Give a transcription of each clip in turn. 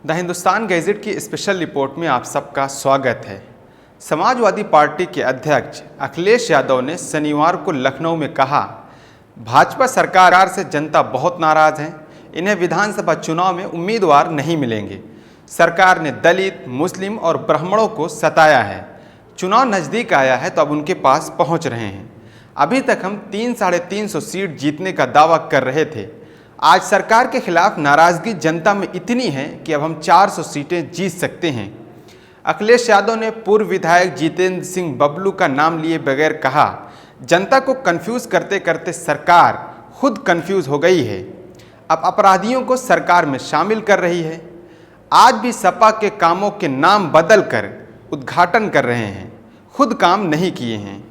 The Hindustan gadget की special report में आप सबका स्वागत है। समाजवादी पार्टी के अध्यक्ष अखिलेश यादव ने शनिवार को लखनऊ में कहा, भाजपा सरकार से जनता बहुत नाराज है, इन्हें विधानसभा चुनाव में उम्मीदवार नहीं मिलेंगे। सरकार ने दलित, मुस्लिम और ब्राह्मणों को सताया है। चुनाव नज़दीक आया है तो अब उनके पास पहुंच रहे हैं। अभी तक हम 300-350 सीट जीतने का दावा कर रहे थे। आज सरकार के खिलाफ नाराजगी जनता में इतनी है कि अब हम 400 सीटें जीत सकते हैं। अखिलेश यादव ने पूर्व विधायक जितेंद्र सिंह बबलू का नाम लिए बगैर कहा, जनता को कंफ्यूज करते करते सरकार खुद कंफ्यूज हो गई है। अब अपराधियों को सरकार में शामिल कर रही है। आज भी सपा के कामों के नाम बदल कर उद्घाटन कर रहे हैं, खुद काम नहीं किए हैं।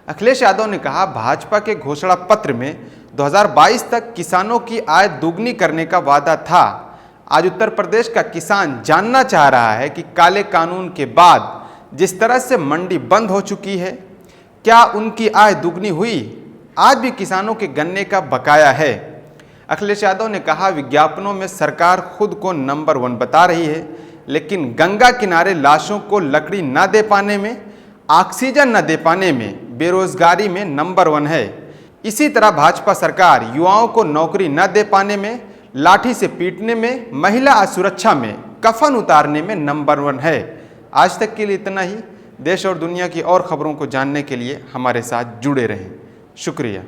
अखिलेश यादव ने कहा, भाजपा के घोषणा पत्र में 2022 तक किसानों की आय दोगुनी करने का वादा था। आज उत्तर प्रदेश का किसान जानना चाह रहा है कि काले कानून के बाद जिस तरह से मंडी बंद हो चुकी है, क्या उनकी आय दुगनी हुई? आज भी किसानों के गन्ने का बकाया है। अखिलेश यादव ने कहा, विज्ञापनों में सरकार खुद को नंबर 1 बता रही है, लेकिन गंगा किनारे लाशों को लकड़ी न दे पाने में, ऑक्सीजन न दे पाने में, बेरोजगारी में नंबर 1 है। इसी तरह भाजपा सरकार युवाओं को नौकरी न दे पाने में, लाठी से पीटने में, महिला असुरक्षा में, कफन उतारने में नंबर 1 है। आज तक के लिए इतना ही। देश और दुनिया की और खबरों को जानने के लिए हमारे साथ जुड़े रहें। शुक्रिया।